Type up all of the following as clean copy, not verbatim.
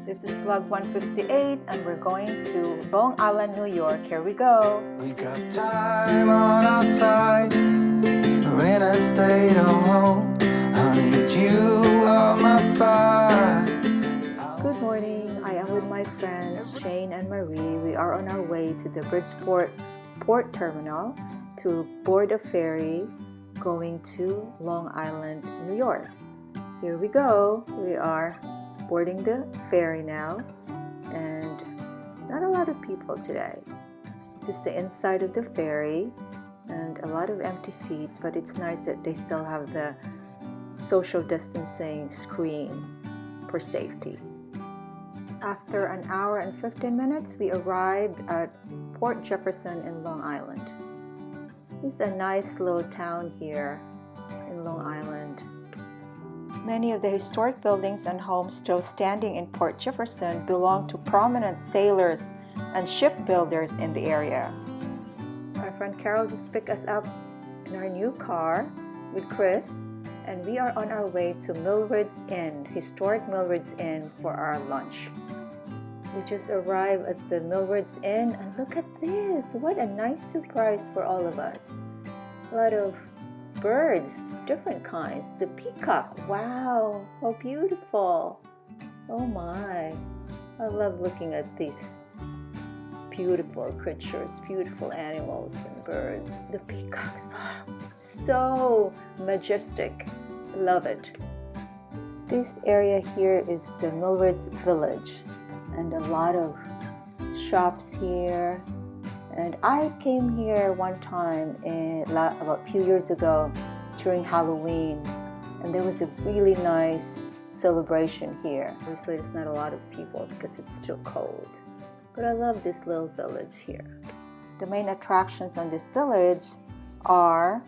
This is vlog 158 and we're going to Long Island, New York. Here we go. We got time on our side. We're in a state of hope. I need you on my fire. Good morning. I am with my friends Shane and Marie. We are on our way to the Bridgeport Port Terminal to board a ferry going to Long Island, New York. Here we go. We are boarding the ferry now, and not a lot of people today. This is the inside of the ferry and a lot of empty seats, but it's nice that they still have the social distancing screen for safety. After an hour and 15 minutes, we arrived at Port Jefferson in Long Island. This is a nice little town here in Long Island. Many of the historic buildings and homes still standing in Port Jefferson belong to prominent sailors and shipbuilders in the area. Our friend Carol just picked us up in our new car with Chris, and we are on our way to Millridge Inn, historic Millridge Inn, for our lunch. We just arrived at the Millridge Inn, and look at this! What a nice surprise for all of us. A lot of birds, different kinds. The peacock, wow, how beautiful. Oh my, I love looking at these beautiful creatures, beautiful animals and birds. The peacocks are so majestic. Love it. This area here is the Millridge Village, and a lot of shops here. And I came here one time about a few years ago during Halloween, and there was a really nice celebration here. Obviously, there's not a lot of people because it's still cold, but I love this little village here. The main attractions on this village are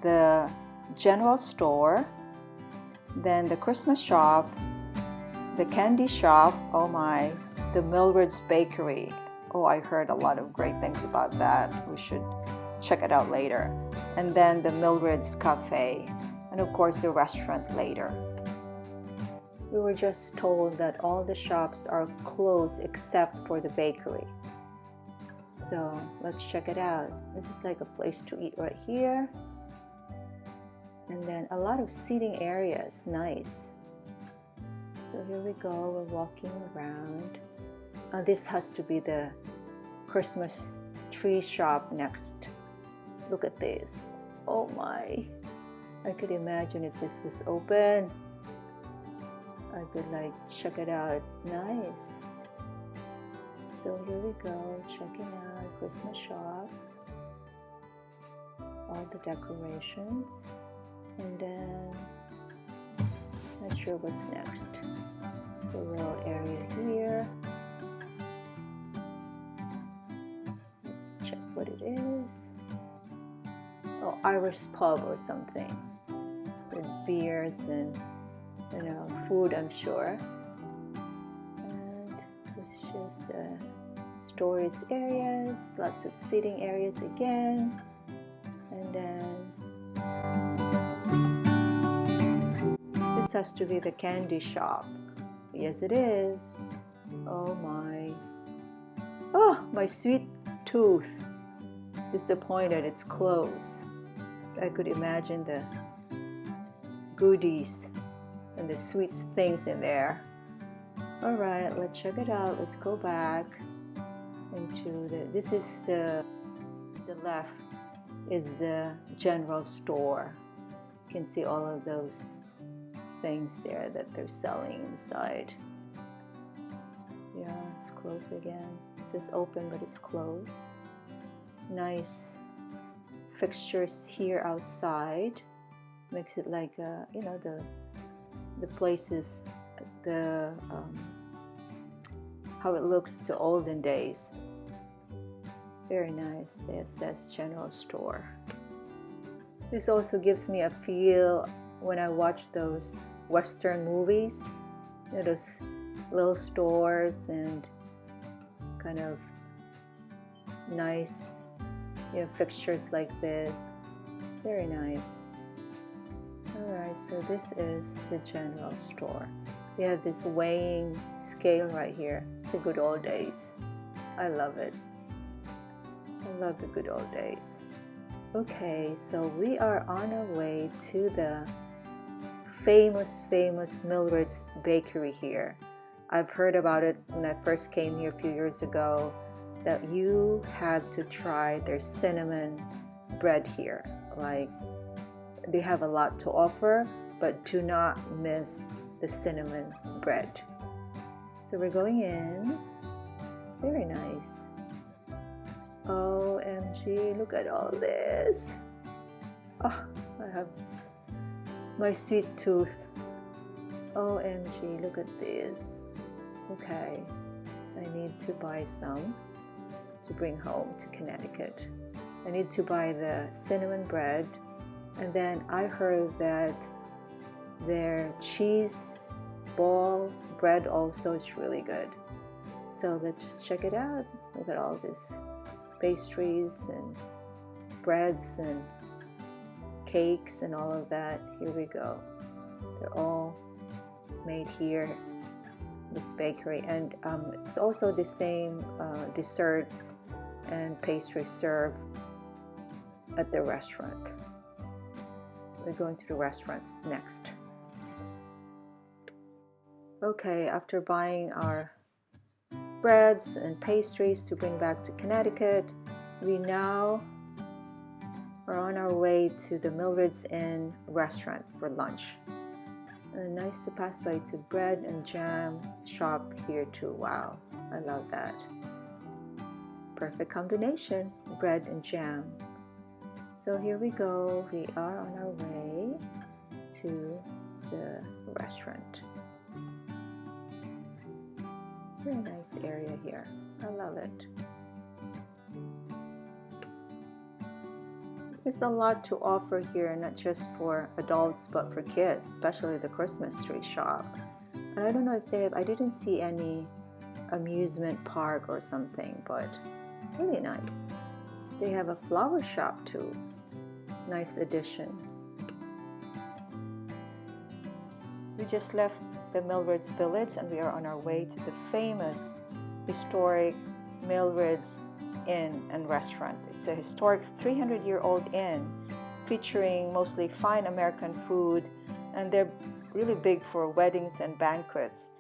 the general store, then the Christmas shop, the candy shop, oh my, the Mildred's bakery. Oh, I heard a lot of great things about that. We should check it out later. And then the Mildred's Cafe, and of course the restaurant later. We were just told that all the shops are closed except for the bakery. So let's check it out. This is like a place to eat right here. And then a lot of seating areas, nice. So here we go, we're walking around. This has to be the Christmas tree shop next. Look at this. Oh my. I could imagine if this was open. I could like check it out. Nice. So here we go, checking out Christmas shop. All the decorations. And then, not sure what's next. The little area here. What it is. Oh, Irish pub or something with beers and food, I'm sure. And it's just storage areas, lots of seating areas again. And then this has to be the candy shop. Yes, it is. Oh my. Oh, my sweet tooth. Disappointed it's closed. I could imagine the goodies and the sweet things in there. All right, let's check it out. Let's go back into this is the left is the general store. You can see all of those things there that they're selling inside. Yeah, it's closed again. It says open, but it's closed. Nice fixtures here outside. Makes it like the places, how it looks to olden days. Very nice. It says general store. This also gives me a feel when I watch those Western movies. Those little stores and kind of nice fixtures like this. Very nice. Alright, so this is the general store. We have this weighing scale right here. The good old days. I love it. I love the good old days. Okay, so we are on our way to the famous Mildred's bakery here. I've heard about it when I first came here a few years ago, that you have to try their cinnamon bread here. Like, they have a lot to offer, but do not miss the cinnamon bread. So we're going in. Very nice. OMG, look at all this. Oh, I have my sweet tooth. OMG, look at this. Okay, I need to buy some to bring home to Connecticut. I need to buy the cinnamon bread, and then I heard that their cheese ball bread also is really good. So let's check it out. Look at all this pastries and breads and cakes and all of that. Here we go. They're all made here, this bakery, and it's also the same desserts and pastries served at the restaurant. We're going to the restaurants next. Okay, after buying our breads and pastries to bring back to Connecticut, we now are on our way to the Millridge Inn Restaurant for lunch. And nice to pass by to bread and jam shop here too. Wow, I love that. Perfect combination, bread and jam. So here we go. We are on our way to the restaurant. Very nice area here. I love it. There's a lot to offer here, not just for adults but for kids, especially the Christmas tree shop. And I don't know if they have, I didn't see any amusement park or something, but really nice. They have a flower shop too. Nice addition. We just left the Mildred's Village and we are on our way to the famous historic Millridge Inn and Restaurant. It's a historic 300-year-old inn featuring mostly fine American food, and they're really big for weddings and banquets.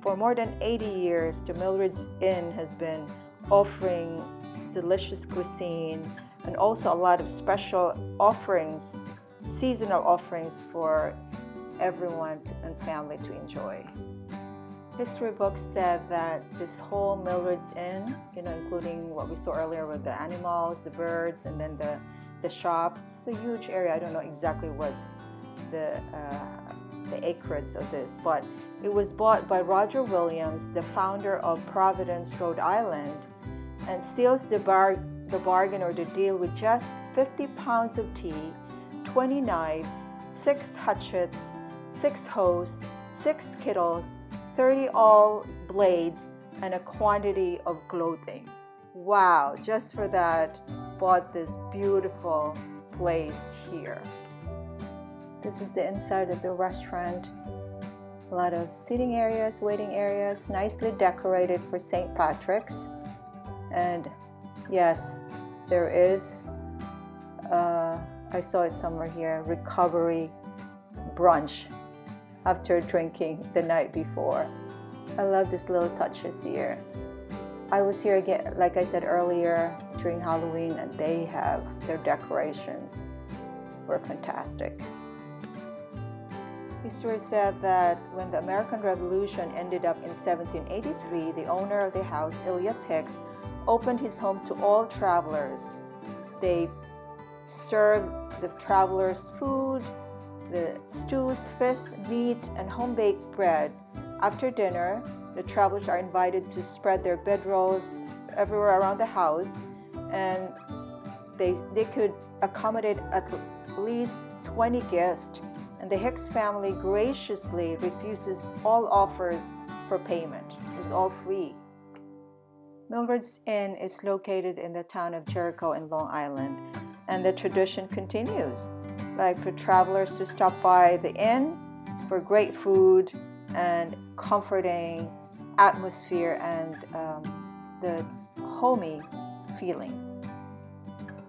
For more than 80 years, the Millridge Inn has been offering delicious cuisine and also a lot of special offerings, seasonal offerings for everyone and family to enjoy. History books said that this whole Millridge Inn, including what we saw earlier with the animals, the birds, and then the shops, it's a huge area. I don't know exactly what's the acreage of this, but it was bought by Roger Williams, the founder of Providence, Rhode Island, and seals the bargain or the deal with just 50 pounds of tea, 20 knives, 6 hatchets, 6 hoes, 6 skittles, 30 all blades, and a quantity of clothing. Wow, just for that, bought this beautiful place here. This is the inside of the restaurant. A lot of seating areas, waiting areas, nicely decorated for St. Patrick's. And yes, there is, I saw it somewhere here, recovery brunch after drinking the night before. I love these little touches here. I was here again, like I said earlier, during Halloween, and they have their decorations were fantastic. History said that when the American Revolution ended up in 1783, the owner of the house, Elias Hicks, opened his home to all travelers. They served the travelers food, the stews, fish, meat, and home-baked bread. After dinner, the travelers are invited to spread their bedrolls everywhere around the house, and they could accommodate at least 20 guests, and the Hicks family graciously refuses all offers for payment. It's all free. Millridge Inn is located in the town of Jericho in Long Island, and the tradition continues, like for travelers to stop by the inn for great food and comforting atmosphere and the homey feeling.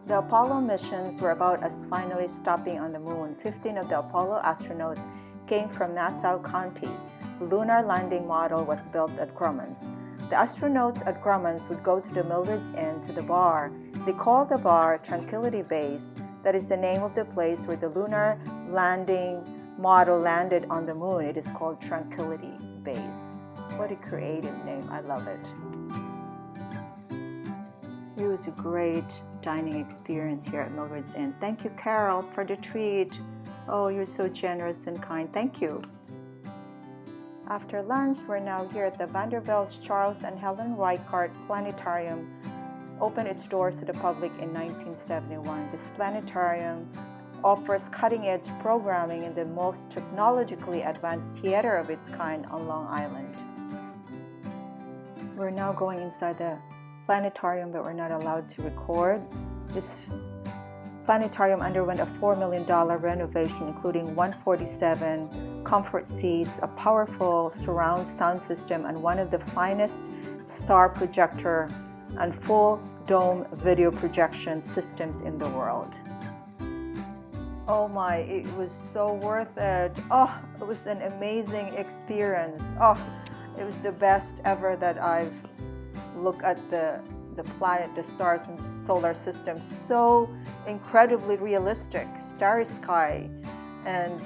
The Apollo missions were about us finally stopping on the moon. 15 of the Apollo astronauts came from Nassau County. The lunar landing model was built at Grumman's. The astronauts at Grumman's would go to the Millridge Inn to the bar. They called the bar Tranquility Base. That is the name of the place where the lunar landing model landed on the moon. It is called Tranquility Base. What a creative name. I love it. It was a great dining experience here at Mildred's Inn. Thank you, Carol, for the treat. Oh, you're so generous and kind. Thank you. After lunch, we're now here at the Vanderbilt Charles and Helen Reichert Planetarium. Opened its doors to the public in 1971. This planetarium offers cutting-edge programming in the most technologically advanced theater of its kind on Long Island. We're now going inside the planetarium, but we're not allowed to record. This planetarium underwent a $4 million renovation, including 147 comfort seats, a powerful surround sound system, and one of the finest star projector and full dome video projection systems in the world. Oh my, it was so worth it. Oh, it was an amazing experience. Oh, it was the best ever that I've looked at the planet, the stars from the solar system. So incredibly realistic, starry sky, and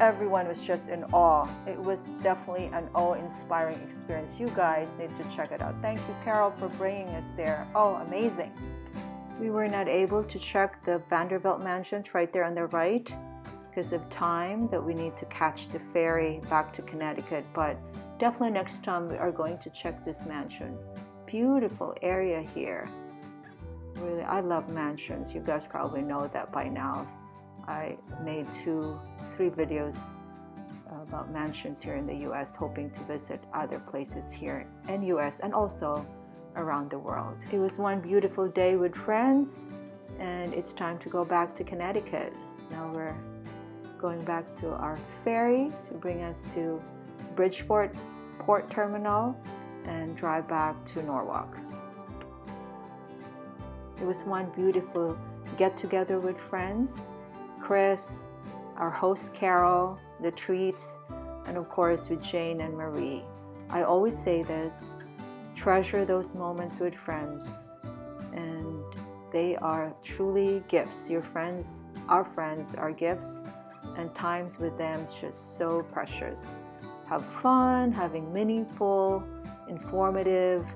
everyone was just in awe. It was definitely an awe-inspiring experience. You guys need to check it out. Thank you, Carol, for bringing us there. Oh, amazing. We were not able to check the Vanderbilt Mansion right there on the right because of time that we need to catch the ferry back to Connecticut, but definitely next time we are going to check this mansion. Beautiful area here. Really, I love mansions. You guys probably know that by now. I made 2-3 videos about mansions here in the US, hoping to visit other places here in US and also around the world. It was one beautiful day with friends, and it's time to go back to Connecticut. Now we're going back to our ferry to bring us to Bridgeport Port Terminal and drive back to Norwalk. It was one beautiful get-together with friends. Chris, our host Carol, the treats, and of course with Jane and Marie. I always say this, treasure those moments with friends, and they are truly gifts. Your friends, our friends are gifts, and times with them is just so precious. Have fun, having meaningful, informative,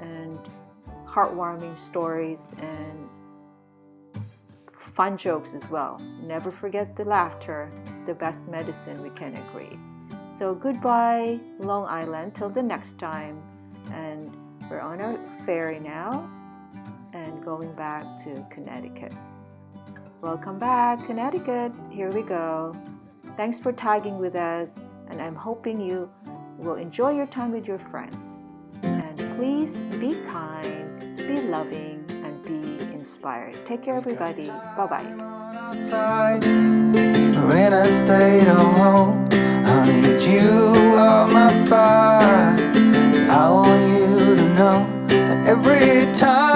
and heartwarming stories, and fun jokes as well. Never forget the laughter. It's the best medicine, we can agree. So goodbye, Long Island, till the next time. And we're on our ferry now and going back to Connecticut. Welcome back, Connecticut. Here we go. Thanks for tagging with us, and I'm hoping you will enjoy your time with your friends. And please be kind, be loving, and be inspired. Take care, everybody. Bye-bye. We're in a state of hope. I need you on my fire. I want you to know that every time